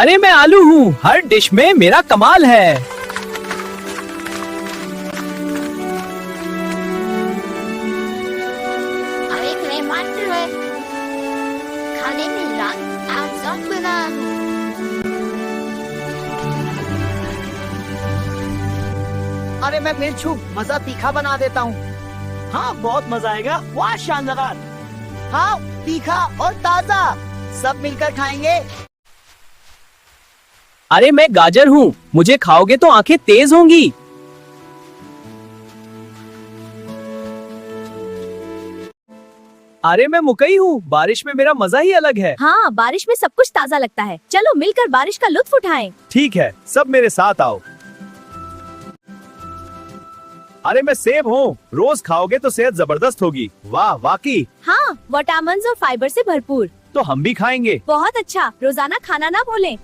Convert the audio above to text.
अरे मैं आलू हूँ, हर डिश में मेरा कमाल है। avec les matelots. खाने में रंग आजाद बना। अरे मैं मिर्चू मजा तीखा बना देता हूँ। हाँ बहुत मजा आएगा। वाह शानदार। हाँ तीखा और ताजा, सब मिलकर खाएंगे। अरे मैं गाजर हूँ, मुझे खाओगे तो आंखें तेज होंगी। अरे मैं मकई हूँ, बारिश में मेरा मजा ही अलग है। हाँ, बारिश में सब कुछ ताजा लगता है। चलो मिलकर बारिश का लुत्फ उठाएं। ठीक है, सब मेरे साथ आओ। अरे मैं सेब हूँ, रोज खाओगे तो सेहत जबरदस्त होगी। वाह वाकई। हाँ, विटामिन्स और फाइबर से भरपूर। तो हम भी खाएंगे। बहुत अच्छा, रोजाना खाना ना भूलें।